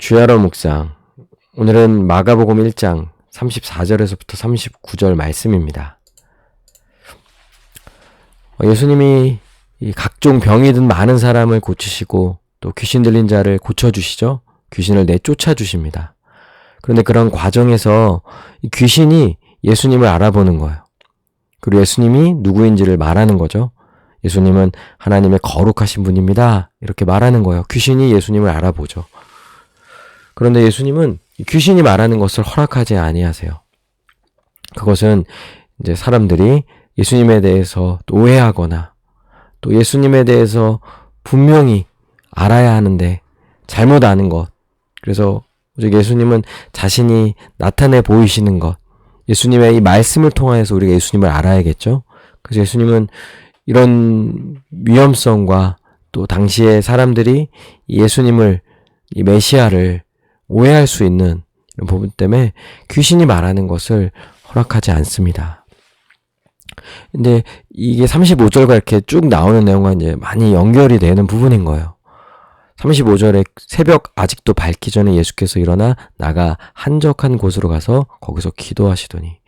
주야로 묵상. 오늘은 마가복음 1장 34절에서부터 39절 말씀입니다. 예수님이 이 각종 병이 든 많은 사람을 고치시고 또 귀신 들린 자를 고쳐주시죠. 귀신을 내쫓아 주십니다. 그런데 그런 과정에서 이 귀신이 예수님을 알아보는 거예요. 그리고 예수님이 누구인지를 말하는 거죠. 예수님은 하나님의 거룩하신 분입니다. 이렇게 말하는 거예요. 귀신이 예수님을 알아보죠. 그런데 예수님은 귀신이 말하는 것을 허락하지 아니하세요. 그것은 이제 사람들이 예수님에 대해서 오해하거나 또 예수님에 대해서 분명히 알아야 하는데 잘못 아는 것. 그래서 예수님은 자신이 나타내 보이시는 것, 예수님의 이 말씀을 통해서 우리가 예수님을 알아야겠죠. 그래서 예수님은 이런 위험성과 또 당시에 사람들이 예수님을, 이 메시아를 오해할 수 있는 이런 부분 때문에 귀신이 말하는 것을 허락하지 않습니다. 근데 이게 35절과 이렇게 쭉 나오는 내용과 이제 많이 연결이 되는 부분인 거예요. 35절에 새벽 아직도 밝기 전에 예수께서 일어나 나가 한적한 곳으로 가서 거기서 기도하시더니,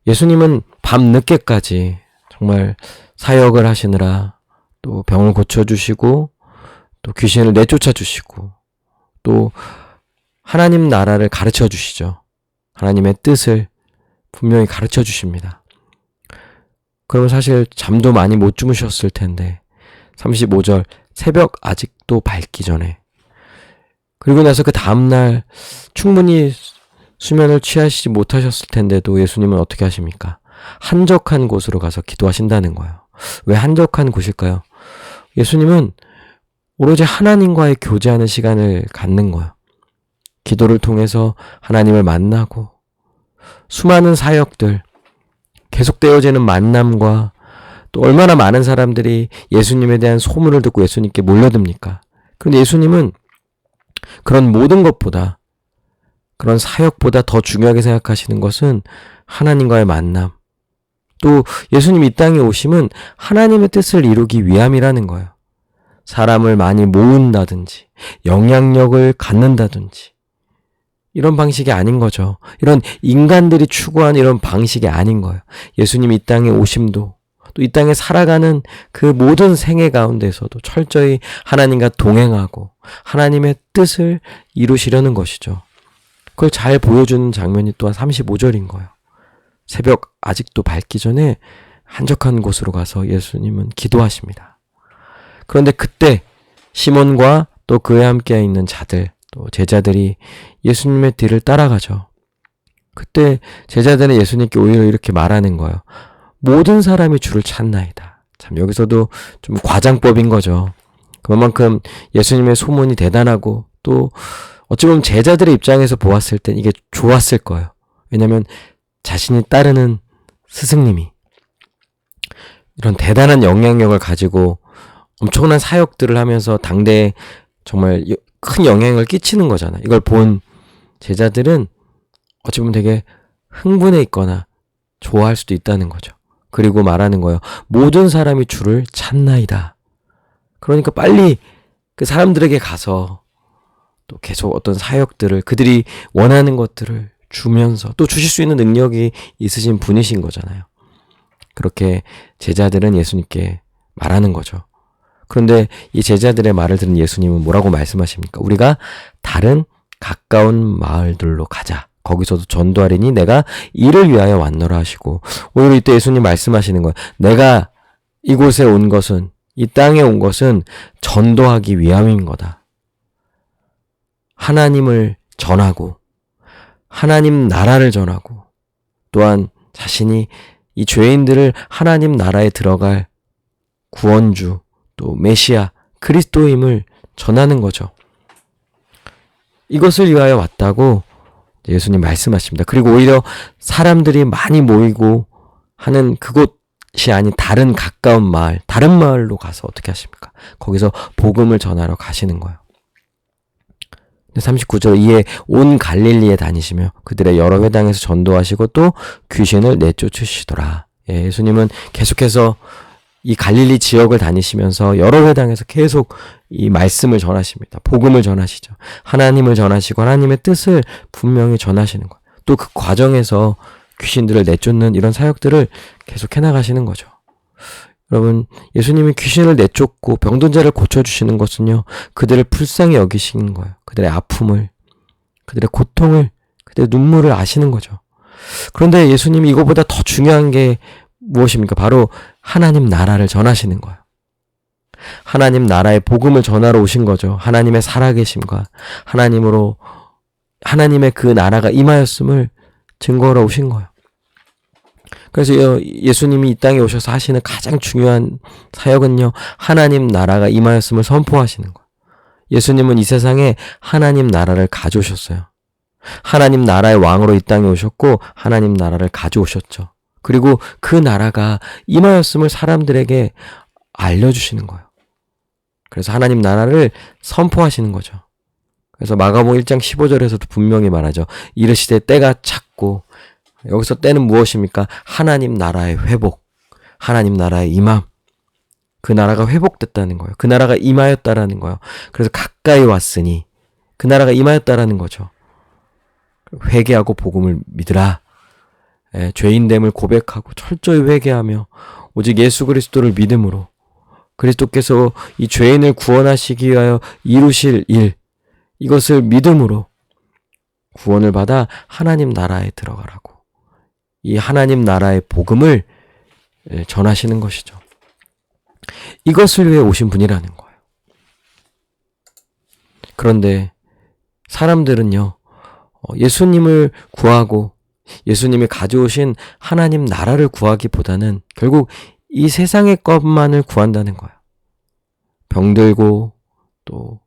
예수님은 밤 늦게까지 정말 사역을 하시느라 또 병을 고쳐주시고 또 귀신을 내쫓아 주시고 또 하나님 나라를 가르쳐 주시죠. 하나님의 뜻을 분명히 가르쳐 주십니다. 그러면 사실 잠도 많이 못 주무셨을 텐데 35절 새벽 아직도 밝기 전에, 그리고 나서 그 다음날 충분히 수면을 취하시지 못하셨을 텐데도 예수님은 어떻게 하십니까? 한적한 곳으로 가서 기도하신다는 거예요. 왜 한적한 곳일까요? 예수님은 오로지 하나님과의 교제하는 시간을 갖는 거예요. 기도를 통해서 하나님을 만나고 수많은 사역들, 계속되어지는 만남과 또 얼마나 많은 사람들이 예수님에 대한 소문을 듣고 예수님께 몰려듭니까? 그런데 예수님은 그런 모든 것보다, 그런 사역보다 더 중요하게 생각하시는 것은 하나님과의 만남. 또 예수님 이 땅에 오심은 하나님의 뜻을 이루기 위함이라는 거예요. 사람을 많이 모은다든지 영향력을 갖는다든지 이런 방식이 아닌 거죠. 이런 인간들이 추구하는 이런 방식이 아닌 거예요. 예수님이 이 땅에 오심도 또 이 땅에 살아가는 그 모든 생애 가운데서도 철저히 하나님과 동행하고 하나님의 뜻을 이루시려는 것이죠. 그걸 잘 보여주는 장면이 또한 35절인 거예요. 새벽 아직도 밝기 전에 한적한 곳으로 가서 예수님은 기도하십니다. 그런데 그때 시몬과 또 그에 함께 있는 자들, 또 제자들이 예수님의 뒤를 따라가죠. 그때 제자들은 예수님께 오히려 이렇게 말하는 거예요. 모든 사람이 주를 찾나이다. 참 여기서도 좀 과장법인 거죠. 그만큼 예수님의 소문이 대단하고 또 어찌 보면 제자들의 입장에서 보았을 땐 이게 좋았을 거예요. 왜냐하면 자신이 따르는 스승님이 이런 대단한 영향력을 가지고 엄청난 사역들을 하면서 당대에 정말 큰 영향을 끼치는 거잖아요. 이걸 본 제자들은 어찌 보면 되게 흥분해 있거나 좋아할 수도 있다는 거죠. 그리고 말하는 거예요. 모든 사람이 주를 찾나이다. 그러니까 빨리 그 사람들에게 가서 또 계속 어떤 사역들을, 그들이 원하는 것들을 주면서 또 주실 수 있는 능력이 있으신 분이신 거잖아요. 그렇게 제자들은 예수님께 말하는 거죠. 그런데 이 제자들의 말을 들은 예수님은 뭐라고 말씀하십니까? 우리가 다른 가까운 마을들로 가자. 거기서도 전도하리니 내가 이를 위하여 왔노라 하시고, 오히려 이때 예수님 말씀하시는 거예요. 내가 이곳에 온 것은, 이 땅에 온 것은 전도하기 위함인 거다. 하나님을 전하고 하나님 나라를 전하고 또한 자신이 이 죄인들을 하나님 나라에 들어갈 구원주, 또 메시아, 그리스도임을 전하는 거죠. 이것을 위하여 왔다고 예수님 말씀하십니다. 그리고 오히려 사람들이 많이 모이고 하는 그곳이 아닌 다른 가까운 마을, 다른 마을로 가서 어떻게 하십니까? 거기서 복음을 전하러 가시는 거예요. 39절 이에 온 갈릴리에 다니시며 그들의 여러 회당에서 전도하시고 또 귀신을 내쫓으시더라. 예수님은 계속해서 이 갈릴리 지역을 다니시면서 여러 회당에서 계속 이 말씀을 전하십니다. 복음을 전하시죠. 하나님을 전하시고 하나님의 뜻을 분명히 전하시는 거예요. 또 그 과정에서 귀신들을 내쫓는 이런 사역들을 계속 해나가시는 거죠. 여러분, 예수님이 귀신을 내쫓고 병든 자를 고쳐주시는 것은요, 그들을 불쌍히 여기시는 거예요. 그들의 아픔을, 그들의 고통을, 그들의 눈물을 아시는 거죠. 그런데 예수님이 이거보다 더 중요한 게 무엇입니까? 바로 하나님 나라를 전하시는 거예요. 하나님 나라의 복음을 전하러 오신 거죠. 하나님의 살아계심과 하나님의 그 나라가 임하였음을 증거하러 오신 거예요. 그래서 예수님이 이 땅에 오셔서 하시는 가장 중요한 사역은요, 하나님 나라가 임하였음을 선포하시는 거예요. 예수님은 이 세상에 하나님 나라를 가져오셨어요. 하나님 나라의 왕으로 이 땅에 오셨고 하나님 나라를 가져오셨죠. 그리고 그 나라가 임하였음을 사람들에게 알려주시는 거예요. 그래서 하나님 나라를 선포하시는 거죠. 그래서 마가복음 1장 15절에서도 분명히 말하죠. 이르시되 때가 찼고, 여기서 때는 무엇입니까? 하나님 나라의 회복, 하나님 나라의 임함. 그 나라가 회복됐다는 거예요. 그 나라가 임하였다라는 거예요. 그래서 가까이 왔으니 그 나라가 임하였다라는 거죠. 회개하고 복음을 믿으라. 죄인됨을 고백하고 철저히 회개하며 오직 예수 그리스도를 믿음으로 그리스도께서 이 죄인을 구원하시기 위하여 이루실 일, 이것을 믿음으로 구원을 받아 하나님 나라에 들어가라고. 이 하나님 나라의 복음을 전하시는 것이죠. 이것을 위해 오신 분이라는 거예요. 그런데 사람들은요, 예수님을 구하고 예수님이 가져오신 하나님 나라를 구하기보다는 결국 이 세상의 것만을 구한다는 거예요. 병들고 또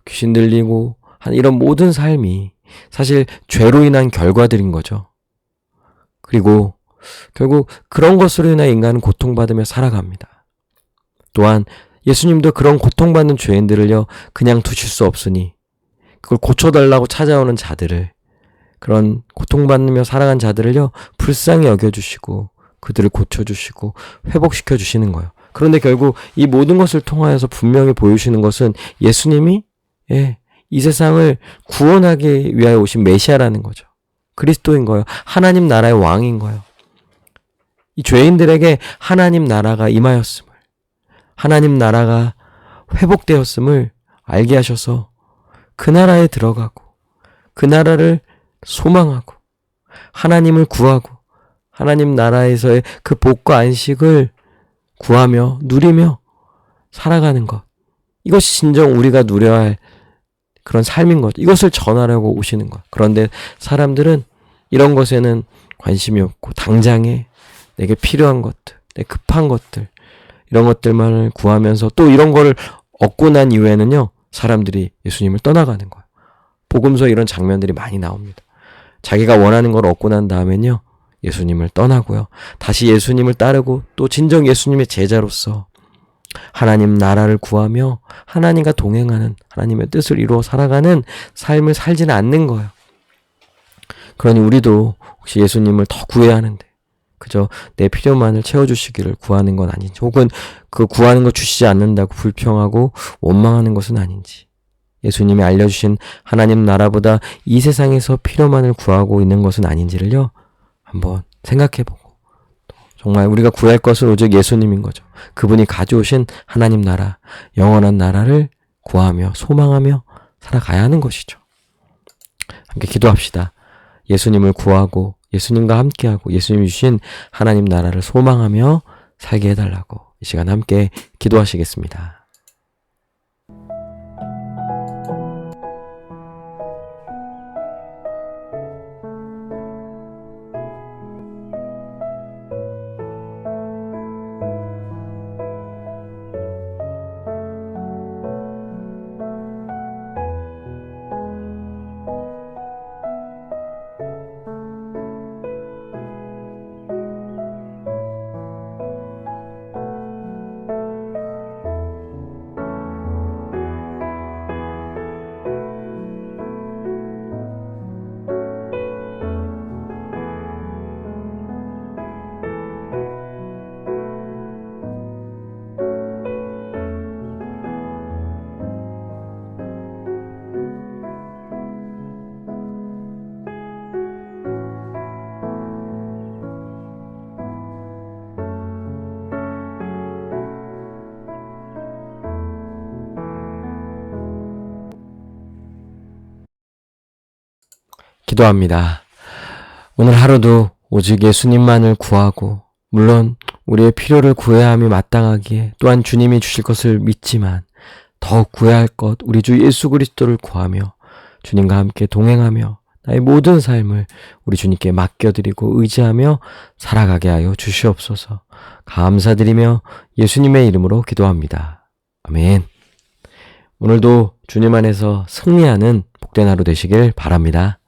귀신 들리고 한 이런 모든 삶이 사실 죄로 인한 결과들인 거죠. 그리고 결국 그런 것으로 인해 인간은 고통받으며 살아갑니다. 또한 예수님도 그런 고통받는 죄인들을요, 그냥 두실 수 없으니 그걸 고쳐달라고 찾아오는 자들을, 그런 고통받으며 살아간 자들을요, 불쌍히 여겨주시고 그들을 고쳐주시고 회복시켜 주시는 거예요. 그런데 결국 이 모든 것을 통하여서 분명히 보여주시는 것은 예수님이 이 세상을 구원하기 위하여 오신 메시아라는 거죠. 그리스도인 거예요. 하나님 나라의 왕인 거예요. 이 죄인들에게 하나님 나라가 임하였음을, 하나님 나라가 회복되었음을 알게 하셔서 그 나라에 들어가고 그 나라를 소망하고 하나님을 구하고 하나님 나라에서의 그 복과 안식을 구하며 누리며 살아가는 것, 이것이 진정 우리가 누려야 할 그런 삶인 거죠. 이것을 전하려고 오시는 것. 그런데 사람들은 이런 것에는 관심이 없고 당장에 내게 필요한 것들, 내 급한 것들, 이런 것들만을 구하면서 또 이런 거를 얻고 난 이후에는요, 사람들이 예수님을 떠나가는 거예요. 복음서에 이런 장면들이 많이 나옵니다. 자기가 원하는 걸 얻고 난 다음엔요, 예수님을 떠나고요, 다시 예수님을 따르고 또 진정 예수님의 제자로서 하나님 나라를 구하며 하나님과 동행하는, 하나님의 뜻을 이루어 살아가는 삶을 살지는 않는 거예요. 그러니 우리도 혹시 예수님을 더 구해야 하는데 그저 내 필요만을 채워주시기를 구하는 건 아닌지, 혹은 그 구하는 거 주시지 않는다고 불평하고 원망하는 것은 아닌지, 예수님이 알려주신 하나님 나라보다 이 세상에서 필요만을 구하고 있는 것은 아닌지를요, 한번 생각해보고, 정말 우리가 구할 것은 오직 예수님인 거죠. 그분이 가져오신 하나님 나라, 영원한 나라를 구하며 소망하며 살아가야 하는 것이죠. 함께 기도합시다. 예수님을 구하고 예수님과 함께하고 예수님이 주신 하나님 나라를 소망하며 살게 해달라고 이 시간 함께 기도하시겠습니다. 기도합니다. 오늘 하루도 오직 예수님만을 구하고, 물론 우리의 필요를 구해야 함이 마땅하기에 또한 주님이 주실 것을 믿지만 더욱 구해야 할 것 우리 주 예수 그리스도를 구하며 주님과 함께 동행하며 나의 모든 삶을 우리 주님께 맡겨드리고 의지하며 살아가게 하여 주시옵소서. 감사드리며 예수님의 이름으로 기도합니다. 아멘. 오늘도 주님 안에서 승리하는 복된 하루 되시길 바랍니다.